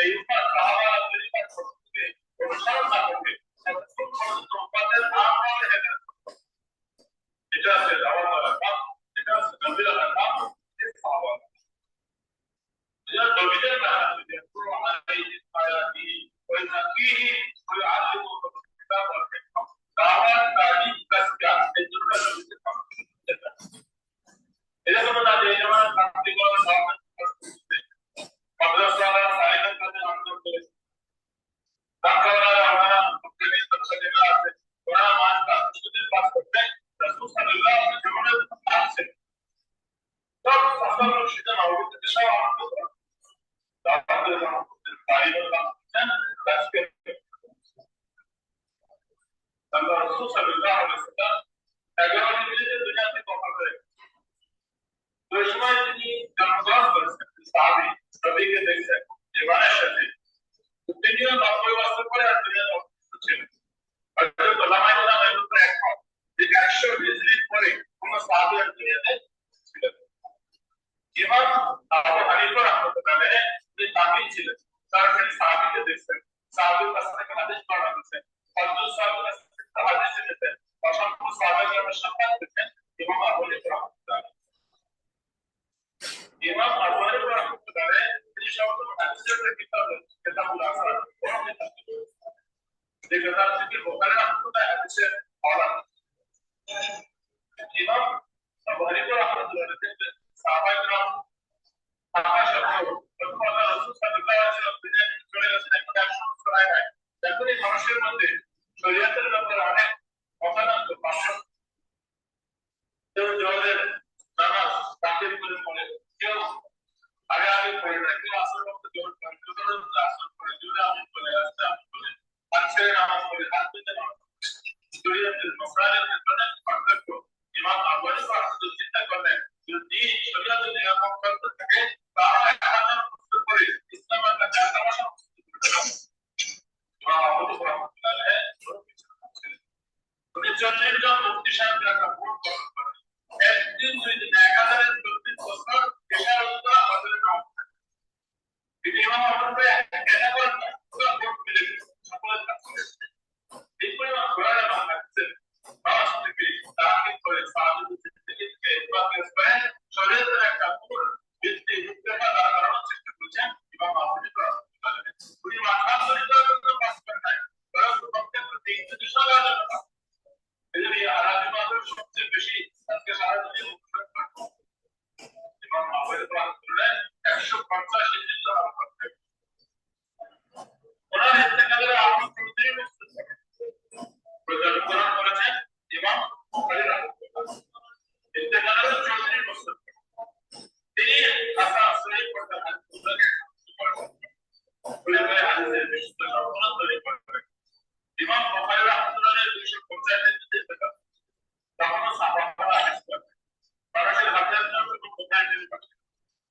এই উম্মাহ সাহাবারা তরিকার পদ্ধতি অনুসরণ না করবে ততক্ষণ পর্যন্ত উম্মাদের নাম হবে না। এটা আছে দাওয়াত কাম, এটা আছে নবীরা কাম, এটা সাহাবা। এটা নবীদের না আছে কুরআন আলাইহি আয়াতি ওয়া ইয়াকিহি ওয়া ইয়াআলিমু কিতাব ওয়াল হিকমা। দাওয়াত তালিম কাসকা এই দুটো নবীদের কাম। এটা কোনো না যে যেমন তাবলীগ ওয়ালা দাওয়াত মাদ্রাসা ওয়ালা সাইলেন্ট কাজে আন্দোলন করে ঢাকাওয়ালা আমরা মুসলিম তরফে আছে ওরা মানকা সুদের পাস করতে রাসূল সাল্লাল্লাহু আলাইহি ওয়াসাল্লামের আছে সব সাহাবারা সেটা নবীর দেশে আমাদের দাওয়াতের আমাদের তালিমের কাজ করছেন আজকে আল্লাহ রাসূল সাল্লাল্লাহু আলাইহি ওয়াসাল্লাম 11 হিজরিতে দুনিয়াতে কবর করেন। ওই সময় তিনি জন্মগ্রহণ করেছেন সাহাবী নবীকে দেখছেন জীবনের সাথে তিনিও 90 বছর পরে আর দুনিয়া ছিলেন। হযরত ওলামায়ে কেরামের উপরে একমত যে 100 হিজরির পরে কোন সাহাবী আর দুনিয়াতে ছিলেন। ইমাম আবু হানিফা রাহমাতুল্লাহ আলাইহি তিনি তাবিঈ ছিলেন, তার তিনি সাহাবীকে দেখছেন, সাহাবীর কাছ থেকে হাদিস পড়া হয়েছেন, হযরত সাহাবীর কাছ থেকে হাদিস নিতেন, অসংখ্য সাহাবায়ে সাক্ষাৎ করেছেন ইমাম আবু হানিফা রাহমাতুল্লাহ আলাইহি। ইমাম আবু হানিফা রাহমাতুল্লাহ আলাইহি তিনি সর্বপ্রথম হাদিসের কিতাবুল আসর পড়াতেন। এই কিতাব থেকে বুখারী রাহমাতুল্লাহ হাদিসের পড়া। ইমাম আবু হানিফা রাহমাতুল্লাহ আলাইহি সাহাবায়ে کرام আকাশ এবং রাসূল সাল্লাল্লাহু আলাইহি ওয়াসাল্লাম দিনে চলে গেছেন একটা শুরু করায় নাই। যখনই মানুষের মধ্যে শরীয়তের ব্যাপারে অনেক মতানৈক্য পাশে কেউ জোহরের নামাজ তাকিদ করে পড়ে, কেউ আগে আগে পড়ে না, কেউ আসর বক্তে জোহর পড়ে, কেউ আসর পড়ে, জোরে আমি পড়ে আসতে আমি পড়ে পাঁচে নামাজ পড়ে হাত দিতে নামাজ শরীয়তের মশালের ক্ষেত্রে পার্থক্য ইমাম আবু হানিফা রাহমাতুল্লাহ চিন্তা করলেন যদি শরীয়তের নিয়ম করতে থাকে তাহলে আমাদের প্রস্তুত করে ইসলামের কাছে তামাশা ইমাম আবু হানিফা রাহমাতুল্লাহ আলাইহি 40 জন মুফতি সাহেবরা একটা ভোট গঠন করেন। একদিন দুই দিন 1034 বছর এটার উত্তর আমাদের নাম ইমাম আবু হানিফা এটা করেন না, পুরো ভোট মিলে সকলের কাছে এই পরিমাণ ঘোরার আমার লাগছে বাস থেকে তাকিদ করে সাহাবীদের থেকে ইসলামের ব্যাপারে শরীয়তের একটা মূল ভিত্তি রূপরেখা দ্বারা করার চেষ্টা করেছেন ইমাম আবু হানিফা রাহমাতুল্লাহ আলাইহি। উনি মাঝহাব তরিকার পাস করেন নাই, বরং প্রত্যেক দিন থেকে সকালে না এই আরবি মাযহাবের সবচেয়ে বেশি আজকে সারা দুনিয়া মুসলমান পাঠক ইমাম আবু হানিফা রাহমাতুল্লাহ 150 হিজরি দ্বারা করতে ওনার ইন্তেকালের আগে 34 বছর থাকে প্রচার কোরআন করেছেন ইমাম বুখারী রাহমাতুল্লাহ ইন্তেকালের 34 বছর তিনি হাসান সহিহ পড়তে হাদিস হাদিসের বিশুদ্ধ সর্বনা তৈরি করেন। ইমাম বুখারী রাহমাতুল্লাহ 250 হিজরি তখন সাহাবারা হাদিস পড়তেন, মানুষের হাতে হাতে বুখারী দিন পড়তেন,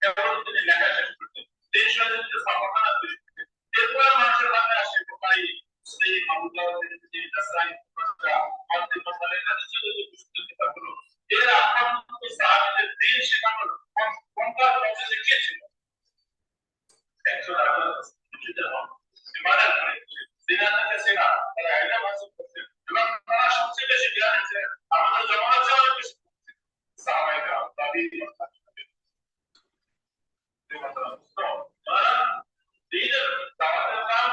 কেবল তিনি লেখা শেষ করতেন 300 হিজরিতে সাহাবারা তৈরি করতেন। এরপর মানুষের হাতে আসে বুখারী, মুসলিম, আবু দাউদ, তিরমিজি, নাসাঈ, ইবনে মাজাহ, মুসলিম হাদিসের যে বিশুদ্ধ কিতাবগুলো এর আত্মীয় সাহাবীদের দিন শেখানোর কোনটা প্রসেসে কে ছিল? একজন ইমানের পরে সিনাতে সেনা তারা এটা মাসুল করতেন এবং তারা সবচেয়ে বেশি জ্ঞান আছে আমাদের জমানা চাওয়া বেশি সাহাবায়ে کرام তাবিঈন দিনের দাওয়াতের কাজ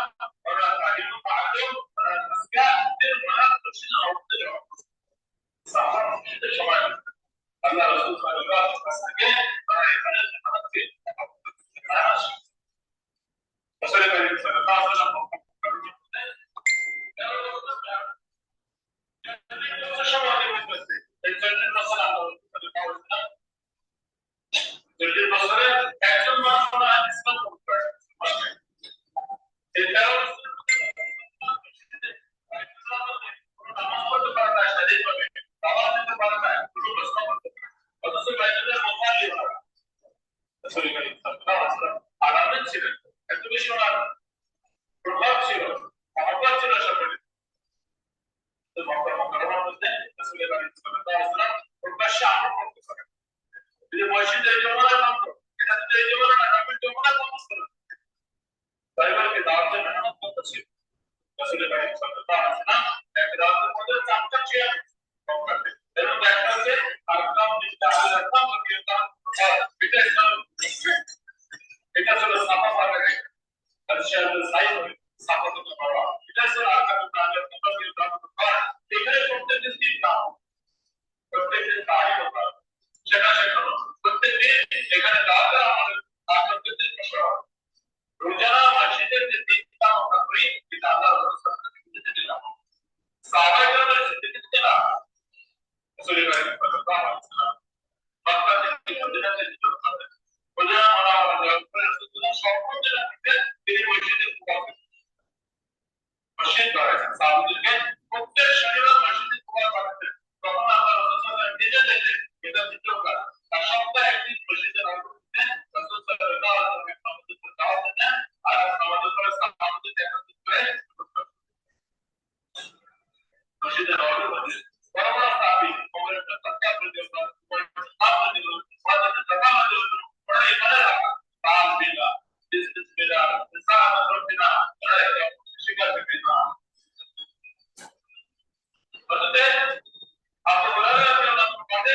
ওরা তালিম তাআল্লুম ওরা তাসকিয়াতের মানাত তফসিল অর্থে সাহাবাদের সময় আল্লাহ রাসূল সাল্লাল্লাহু আলাইহি ওয়াসাল্লাম তারা এখানে হাতে রাসূল করিম সাল্লাল্লাহু আলাইহি ওয়াসাল্লাম একজন মানুষ ইসলাম করতে এটাও নামাজ পড়তে পারে না, শারীরিকভাবে নামাজ পড়তে পারে না, কোনো প্রশ্ন করতে পারে অথচ বাইবেলের মুফাসসির ওরা রাসূল করিম সাল্লাল্লাহু আলাইহি ওয়াসাল্লাম আলামিন ছিলেন, এত বেশি ওনার প্রভাব ছিল, মহব্বত ছিল সকলে। তো মক্কা মুকাররমার মধ্যে রাসূল করিম সাল্লাল্লাহু আলাইহি ওয়াসাল্লাম প্রকাশ্যে আমল করতে পারেন। এই মসজিদের জমানার নাম তো এটা তো এই জমানার নামের জমানার নাম ছিল শেয়ারের সাইজ হবে সাপোর্ট করা এটা স্যার আকার প্রাণের কন্ট্রোল করা এখানে প্রত্যেকটা দিন দাও প্রত্যেকটা কাজ করা সেটা শেখানো প্রত্যেকদিন এখানে দাদা আমাদের আপনাদের প্রশ্ন রোজানা মসজিদের যে তিনটা আমরা করি এটা আল্লাহর রাসূল দিতে দিলাম সাহাবায়ে জিন্দেগিতে না রাসূলুল্লাহ সাল্লাল্লাহু আলাইহি ওয়াসাল্লাম মক্কা থেকে মদিনাতে হিজরত করেন রোজা মানা রাসূলুল্লাহ সম্পূর্ণ রাখতে তিনি মসজিদে ঢুকেন মসজিদ করেছেন সাহাবাদেরকে প্রত্যেক শনিবার মসজিদে ঢুকাতেন তখন আল্লাহ রাসূল সাল্লাল্লাহু আলাইহি ওয়াসাল্লাম নিজে এটা দিতে পারেন আর সপ্তাহে একদিন মসজিদে রাখতেন রাসূল সাল্লাল্লাহু আলাইহি ওয়াসাল্লাম দাওয়াত দেন আর আমাদের করে সাহাবাদেরকে একত্রিত করে মসজিদে রাওয়ানা করেন বড় বড় সাহাবী ওমর ইবনে খাত্তাব রাদিয়াল্লাহু আনহু ওয়াদাতে তামাম পড়ে পড়ে তাআলা বিসমিল্লাহ ইনসান রব্বিনা শিকার বিনা বলতে আপনি বলার আপনি পড়ে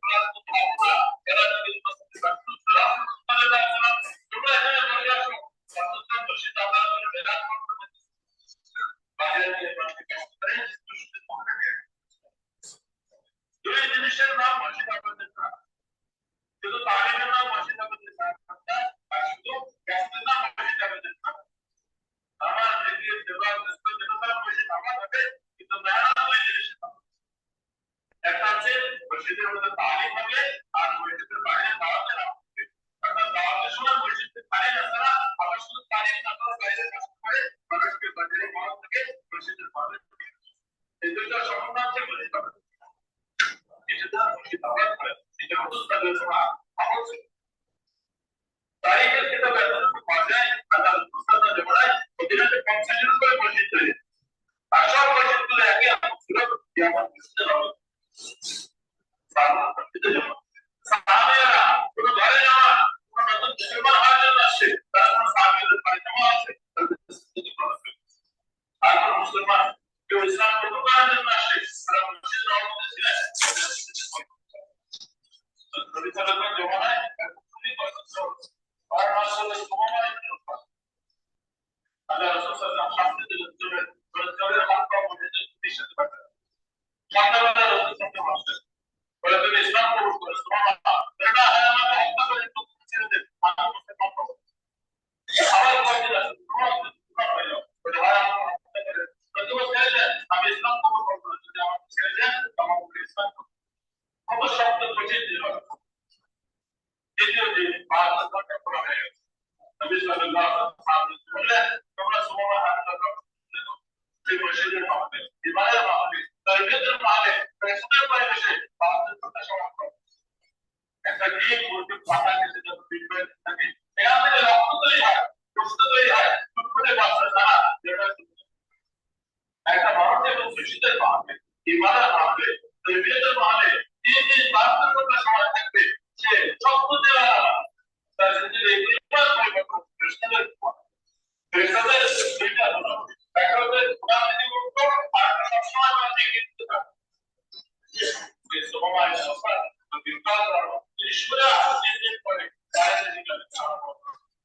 ক্লাস তো আমরা এরা যদি মসজিদে রাসূলুল্লাহ সাল্লাল্লাহু আলাইহি ওয়াসাল্লাম তোমরা এখানে বসে আসো রাসূলুল্লাহ মসজিদে আমরা বেদাত করতে বাইরে দিয়ে বসে করে দুই জিনিসের নাম মসজিদ আপনাদের না শুধু তালিমের নাম মসজিদ আপনাদের না আর শুধু গাছের নাম মসজিদ আপনাদের না আমার দিকে দেওয়ার চেষ্টা যেটা মসজিদ আমার হবে কিন্তু মেহনত দুই জিনিসের নাম একটা হচ্ছে মসজিদের মধ্যে তালিম হবে আর মসজিদের বাইরে দাওয়াতের নাম হবে অর্থাৎ দাওয়াতের সময় মসজিদের বাইরে আসা আবার শুধু তালিম না করে বাইরে কাজ করে মানুষকে বাজারে মহল থেকে মসজিদের বাইরে এই দুইটা সম্পূর্ণ হচ্ছে মসজিদ আপনাদের এটা মসজিদ আবাদ করে এটা মুস্তাদের সময় আমল তারিখের কিতাবে এতটুকু পাওয়া যায় আল্লাহ মুস্তাদা জমানায় মদিনাতে 50 করে মসজিদ তৈরি আর সব মসজিদগুলো একই আমল ছিল যেমন মসজিদের আমল সাহাবায়েরা কোনো ঘরে যাওয়া কোনো নতুন মুসলমান হওয়ার জন্য আসে তারা কোনো সাহাবীদের বাড়ি জমা আছে আর কোনো মুসলমান কেউ ইসলাম গ্রহণ করার জন্য আসে তারা মসজিদ রওনা ছিলেন নবী সাল্লাল্লাহু আলাইহি জমানায় খুবই কষ্ট আর আসলে সময় আল্লাহ রাসূল সাল্লাল্লাহু আলাইহি ওয়াসাল্লাম করে হাত পা মসজিদের পিছনে রাখেন সন্ধ্যাবেলা রাসূল সাল্লাল্লাহু আলাইহি ওয়াসাল্লাম বলে তুমি ইসলাম কবুল করো সুবহানাল্লাহ এটা হয় আমাকে হত্যা করে একটু ছেড়ে দেন আমি মুসলমান হব আবার কয়েকদিন আছে আমি ইসলাম কবুল করব যদি আমাকে ছেড়ে দেন আমাকে ইসলাম কত শব্দ কঠিন ছিল দ্বিতীয় দিন 5 ঘন্টা পড়া হয়ে গেছে নবী সাল্লাল্লাহু আলাইহি ওয়াসাল্লাম বললেন তোমরা সুবহানাল্লাহ এই মসজিদের মাহফিল ইবাদতের মাহফিল তারবিয়তের মাহফিল রাসূলের পরিবেশে বাহাদুর কথা শোনা করো একটা দিন বলতে পাতা কিছু যত ফিডব্যাক থাকে এখান থেকে রক্ত তৈরি হয় প্রস্তুত তৈরি হয় ফুটফুটে বাচ্চা তারা যেটা একটা মানুষের মসজিদের মাহফিল ইবাদতের মাহফিল তারবিয়তের মাহফিল দিন বাহাদুর কথা শোনা থাকবে সে শব্দ দেওয়া তার জিন্দেগি পরিবার পরিবর্তন কৃষ্ণের ফেরেশতাদের দুইটা হলো একটা হচ্ছে কোরআন থেকে উত্তর আর সব সময় আমরা দেখে দিতে পারি এই সময় সফর বিকাশ করো ঈশ্বর দিন পরে বাইরে থেকে ছাড়ো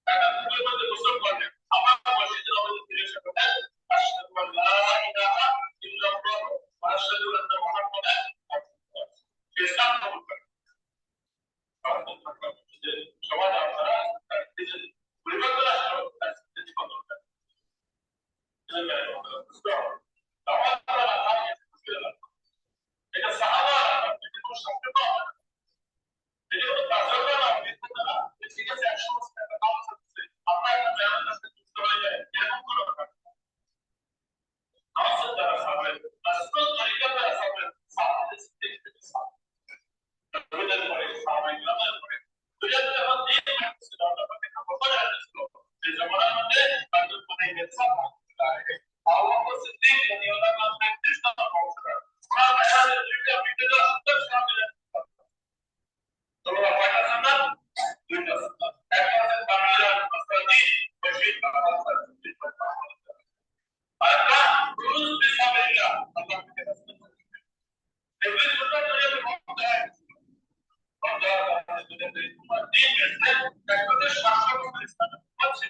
টাকা তুলে মধ্যে গোসল করবে আমার মসজিদের মধ্যে ফিরে এসে বলেন আশহাদু আল্লা ইলাহা ইল্লাল্লাহ ওয়া আশহাদু আন্না মুহাম্মাদান রাসূলুল্লাহ ইসলাম কবুল করে সমাজ আপনারা পরিবর্তন আসলো এটা সাহাবা এটা কোনো শব্দ না এটা কোনো তাজরবা না ঠিক আছে এক সমস্ত একটা কাজ হচ্ছে আপনার একটা জ্ঞান কাছে যুক্ত হয়ে যায় এরকম কোনো ব্যাপার নামাজের দ্বারা সাহাবে রাসূল তরিকা দ্বারা সাহাবে সাহাবে দেখতে রবিদের পরে সাহাবে গ্রামের পরে দুনিয়াতে যখন দিন আসছিল আল্লাহ পাকের খবর আসছিল এই জামানার মধ্যে তাদের মনে মেসা থাকে আল্লাহ সিদ্দিক রাদিয়াল্লাহু আনহু প্র্যাকটিস করা পৌঁছায় ওরা বায়ানের দুইটা ভিডিও সুন্দর সামনে তোমরা কয়টা সুন্নাত দুইটা সুন্নাত একটা হচ্ছে তামিলান মাসআদি মসজিদ আরেকটা রুজ বিসাবিল্লাহ আল্লাহ পাকের রাসূল এগুলো সুন্নাত দুনিয়াতে বহুত হয় দিন একটা শাসক ইসলাম আছে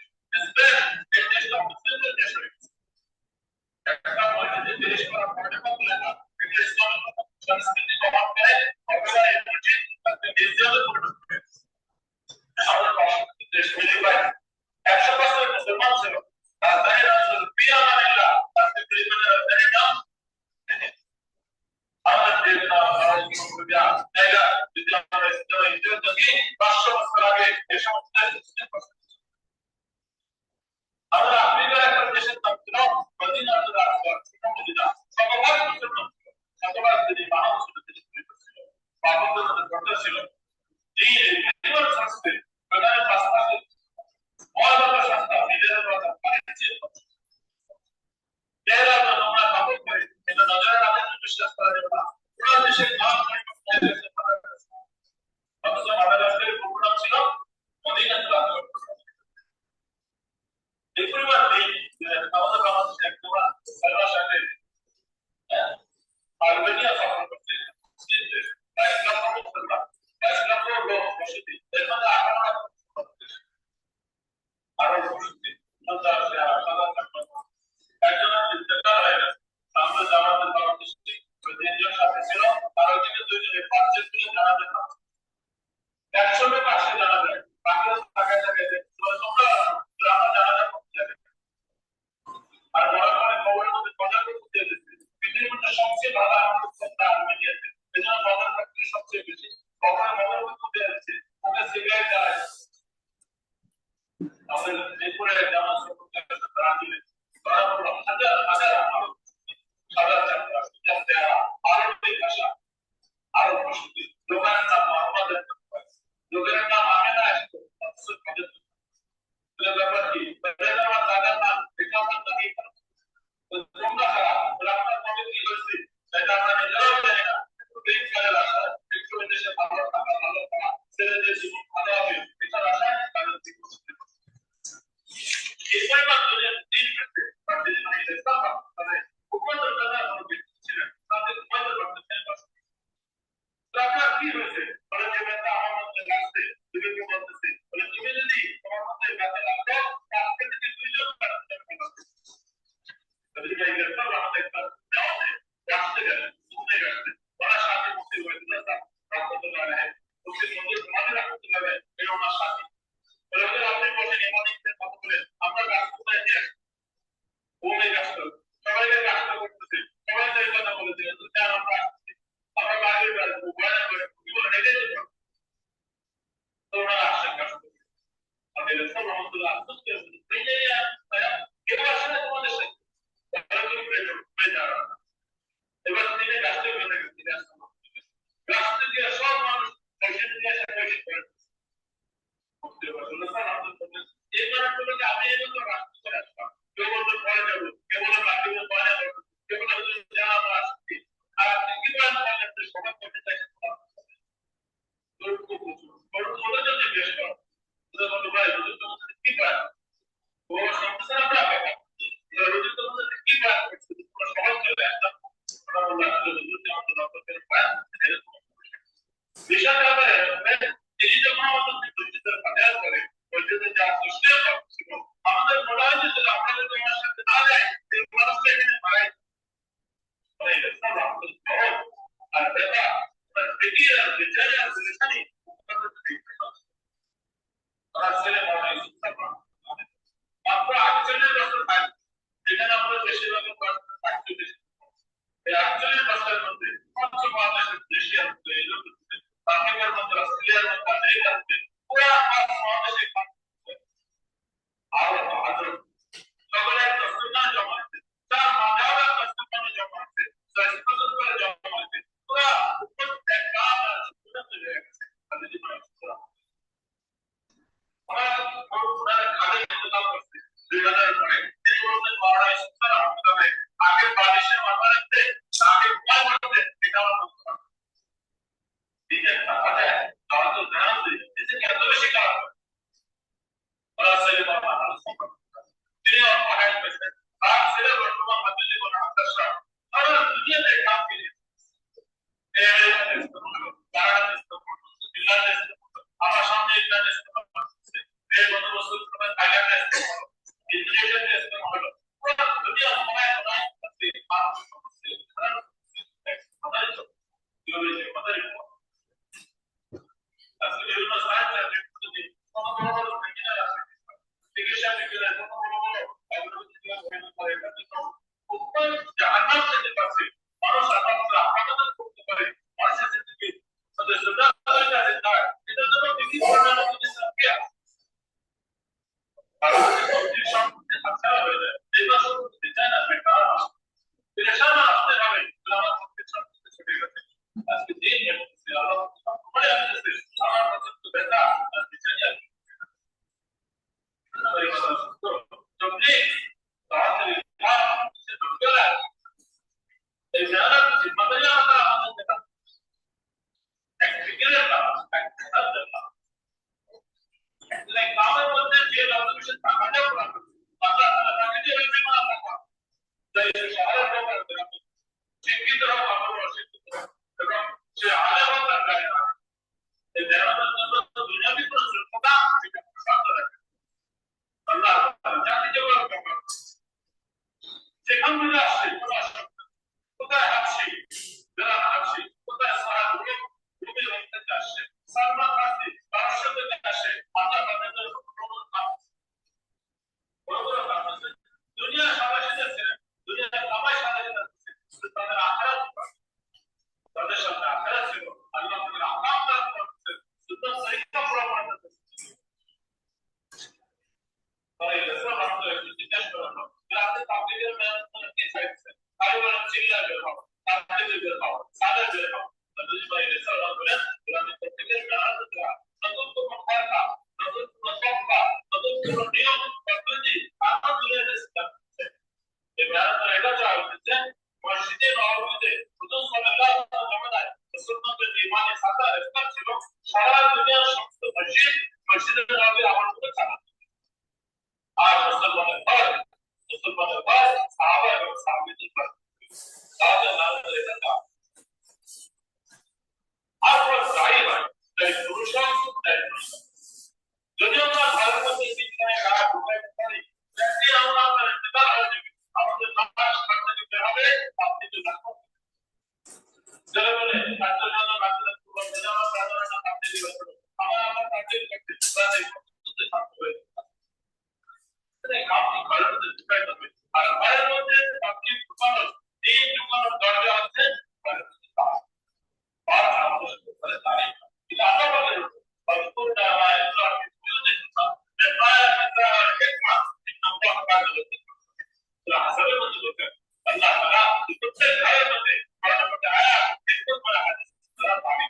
হাসাবের মধ্যে বলতেন আল্লাহ তাআলা প্রত্যেক ঘরের মধ্যে কোরআনের মধ্যে আয়াত একদম বড় হাদিস তারা পাবে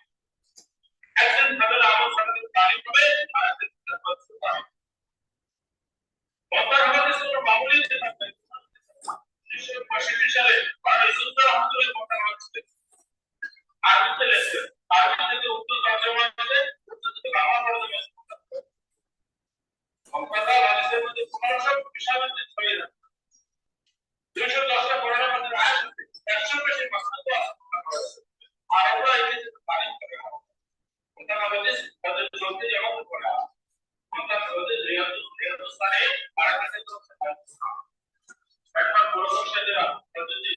একজন তাদের আমল সাথে তারিফ হবে আয়াতের তাফসীর পাবে বক্তার হাদিস কোনো মামুলি যেটা 1965 সালে বাংলা ইসলাম আন্দোলনের কথা হচ্ছে আরবিতে লেখছে আরবি থেকে উর্দু তর্জমা করে উর্দু থেকে বাংলা তর্জমা বক্তা হাদিসের মধ্যে 1500 বিষয়াবলী ছড়িয়ে আছে 210টা কোরআনের মধ্যে আয়াত আছে 100 বেশি মাসআলা আছে আর আমরা একে তারিফ করে বক্তা হাদিস তাদের চলতে যেমন পড়া বক্তা হাদিস রিয়াদুস সালেহিন আর কাছে তো একবার বড় সংসারেরা যদি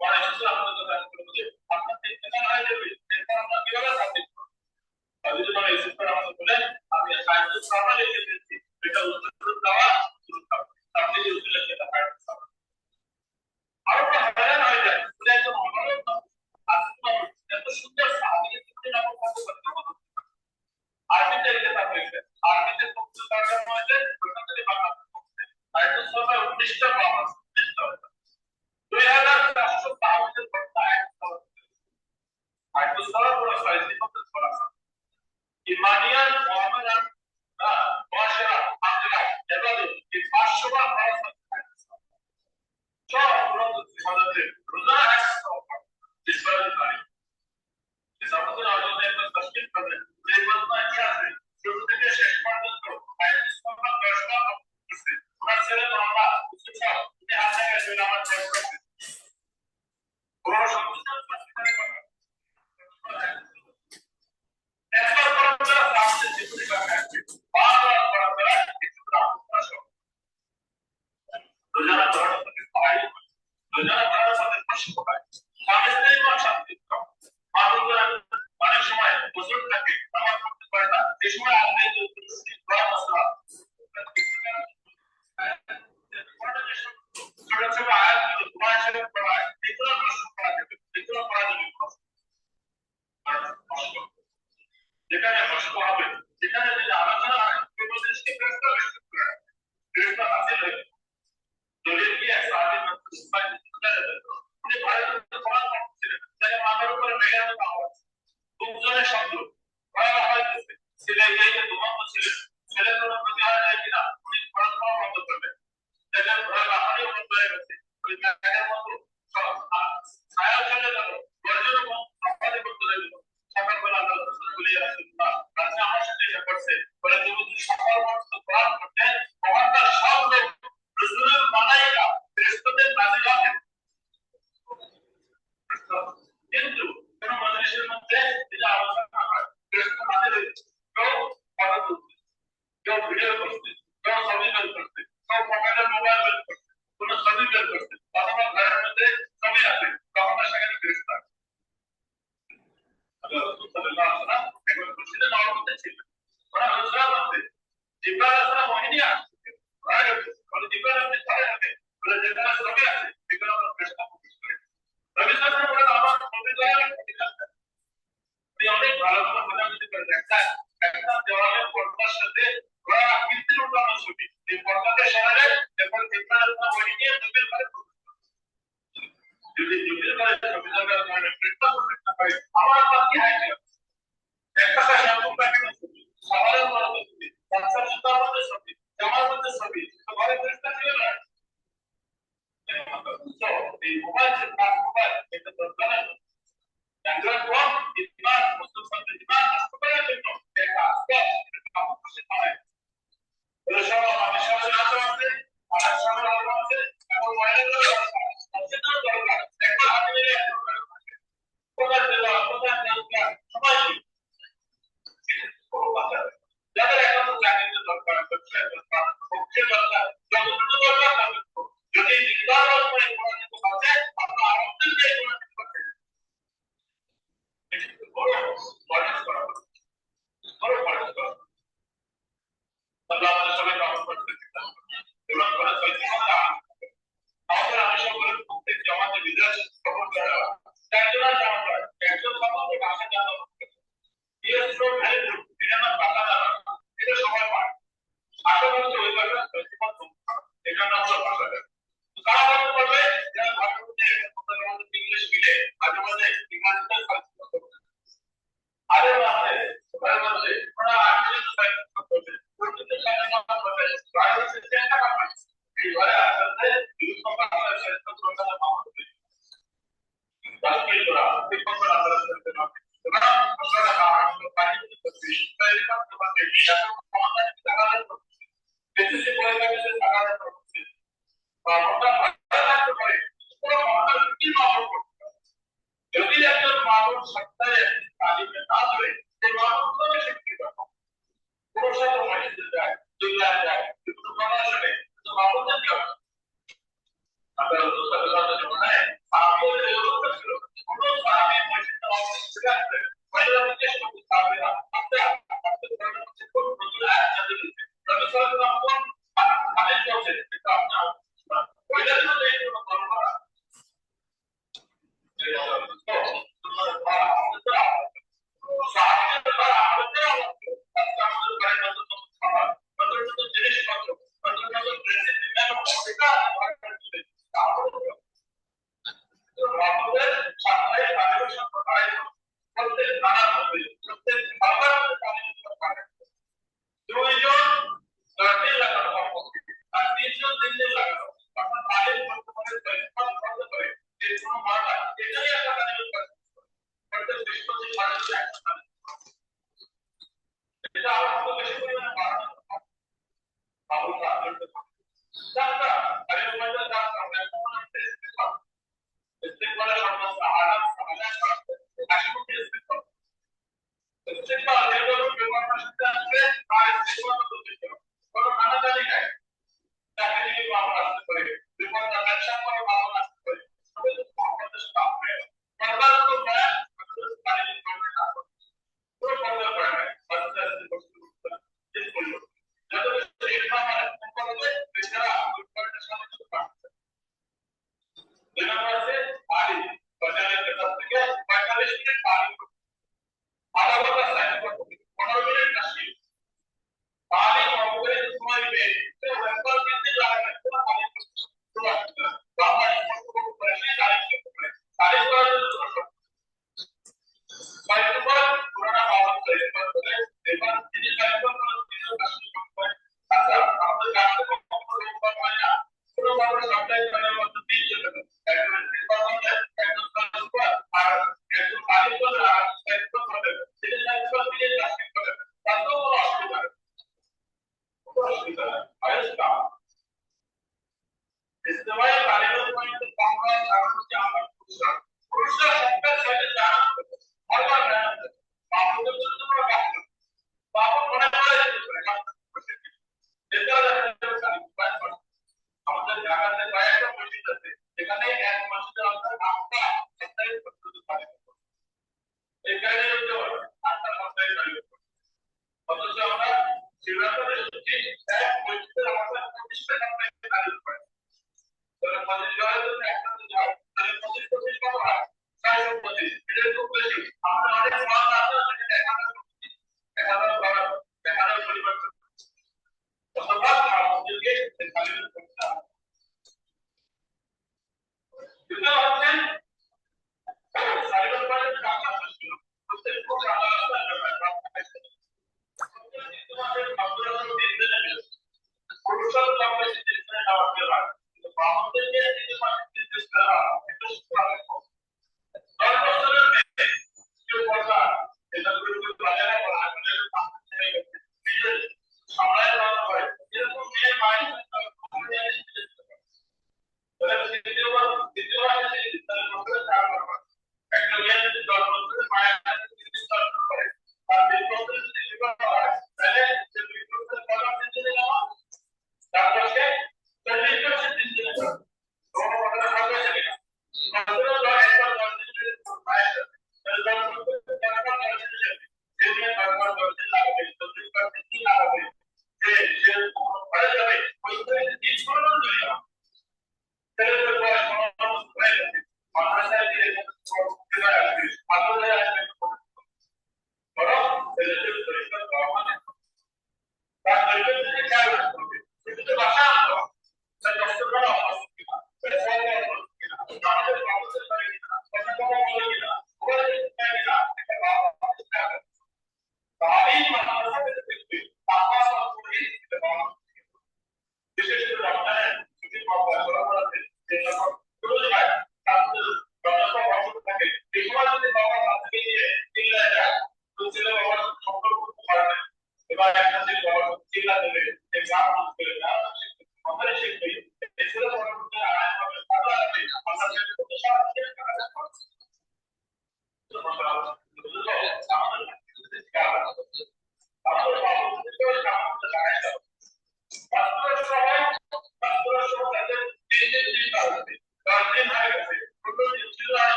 পড়াশোনা আমাদের কাছে করতে আপনার থেকে না হয়ে যাবে এরপর আমরা কিভাবে সাথে যদি আমরা এই সূত্র আমাদের বলে আমি সাহিত্য সরকার লিখে দিচ্ছি এটা উত্তর দেওয়া শুরু করব আপনি যদি উত্তর সেটা পাবেন আর একটা হাজার হয়ে যায় এটা একদম অনন্য আসলে এত সুন্দর সাহিত্য চিত্র নাম কত করতে হবে আরবিতে লেখা হয়েছে আরবিতে কত তর্জমা হয়েছে ওখান থেকে বাংলা সাহিত্য সরকার 19টা পাওয়া 2400 তাহলে করতে আর দুসরা পুরো সাইজ কত করা ইমানিয়ান মুআমালা মুআশারা আকরা এবাদত এই 500 বার খরচ সব পুরো সাজাতে রোজা হ্যাজ ডিসপ্লে করে এই আমাদের আলোচনা একটা তশকিল করবে যে বাতটা কি আছে শুরু থেকে শেষ পর্যন্ত আয়াতসমূহ দর্শনা করছে ওরা ছেলে তো আমরা বুঝতে যে হাতে গেছে আমার চেক করতে পুরো সংবিধান পাঠিয়ে করে একবার করা সামনে যেগুলি বাকি আছে বারবার করা করা কিছুটা আসো রোজানা ধরার সাথে সবাই রোজানা ধরার সাথে খুশি হয় সামনে বা শান্তি মানুষরা অনেক সময় বুঝুন থাকে নামাজ পড়তে পারে না এই সময় আপনি দোয়া মশলা ছোট ছোট আয়াতগুলো দোয়া হিসেবে পড়া হয় এগুলো প্রশ্ন করা যাবে এগুলো পড়া যাবে যেখানে প্রশ্ন হবে যেখানে যদি আলোচনা হয় কেবল স্টেপটা ফেরস্তা হাসিল হয়ে দলিল কি একটা আদি মাত্র উনি ভারতের কোরআন পড়ছিলেন তাকে মাথার উপরে মেঘের মতো আওয়াজ দুজনের শব্দ বলা হয়েছে ছেলে এই যে দুমন্ত ছিলেন ছেলে কোনো প্রতিহার নেই কিনা উনি কোরআন পড়া বন্ধ করবেন দেখেন ভয় লাফানি বন্ধ হয়ে গেছে ওই মেঘের মতো ছায়া চলে গেল গর্জনের মতো লাফানি করতে লাগলো সকালবেলা আল্লাহ রাসূল বলে রাসূলুল্লাহ রাতে আমার সাথে এটা করছে বলে তুমি যদি সকাল পর্যন্ত কোরআন পড়তে তোমার সব লোক রাসূলের মালায়েকা ফেরেশতাদের নাজিল হবে কিন্তু কোন মজলিসের মধ্যে এটা আলোচনা হয় ফেরেশতা নাজিল হয়েছে কেউ কথা বলছে কেউ ভিডিও করছে কেউ ছবি বের করছে কেউ মোবাইলে মোবাইল বের করছে কোন ছবি বের করছে অথবা ঘরের মধ্যে ছবি আছে তখন সেখানে ফেরেশতা রাসূল সাল্লাল্লাহু আলাইহি ওয়াসাল্লাম একবার মসজিদে নববীতে ছিলেন ওরা রোজা করতে জিব্রাইল আলাইহিস ওয়াহিনী আসছে বলে জিব্রাইল আপনি চলে যাবে বলে যেখানে ছবি আছে সেখানে আমরা ফেরেশতা প্রবেশ করি নবী সাল্লাল্লাহু আলাইহি ওয়াসাল্লাম আমার ছবি দেওয়ার এই অনেক ভালো ভালো কথা যদি করে দেখেন একটা দেওয়ালের পর্দার সাথে ওরা কৃত্রিম উঠানো ছবি এই পর্দাকে সরালে এখন জিব্রাইল আলাইহিস ওয়াহিনী নিয়ে নবীর ঘরে যদি নবীর ঘরে ছবি লাগার কারণে ফেরেশতা প্রবেশ করে আমার কি হয় একটা সম্পূর্ণ প্যাকেজ ছবি সবার মধ্যে ছবি বাচ্চার জুতার মধ্যে ছবি জামার মধ্যে ছবি তো ঘরে ফেরেশতা ছিল না তো এই মোবাইল যে পাস মোবাইল এটা দরকার নেই অ্যান্ড্রয়েড ফোন ইমান মুসলিম সন্তান ইমান হাসপাতালের জন্য একটা আসবে কাম করতে পারে এর সব আমাদের সাথে আছে আর সামনে আলো আছে এবং ওয়াইলের সবচেয়ে দরকার একবার হাতে নিয়ে কোথায় দেওয়া কোথায় দরকার সবাই যাদের এখন চাকরির দরকার ব্যবসায় দরকার পক্ষের দরকার যতটুকু দরকার যদি নির্ধার করে কোরআন আছে আমরা আরামদায়ক এই কোরআন করতে বড় পড়াশোনা করা বড় পড়াশোনা আল্লাহ আমাদের সবাইকে রহমত করতে দিন এবং ঘরে চলতে থাকা বাবা ভালো লাগতে পারে পুরো মহল্লার কি মাহবুব করতে হবে। যদি একজন মাহবুব সপ্তাহে তালিমে না ধরে সেই মাহবুব তো শিক্ষিত পুরো সাথে মসজিদে যায় দুনিয়ায় যায় কিন্তু কথা শুনে তো মাহবুবদের কি হবে আমরা রসুল সাল্লাল্লাহু আলাইহি ওয়াসাল্লাম সাহাবীদের এরকম ছিল কোন সাহাবী মসজিদে অবস্থিত আছে পয়লা থেকে সব সাহাবীরা আপনি আপনি কোরআন মধ্যে কোন নতুন আয়াত নাযিল হয়েছে রসুল সাল্লাল্লাহু আলাইহি ওয়াসাল্লাম কোন হাদিস বলছে এটা আপনি পয়লা থেকে এই কোন পরম্পরা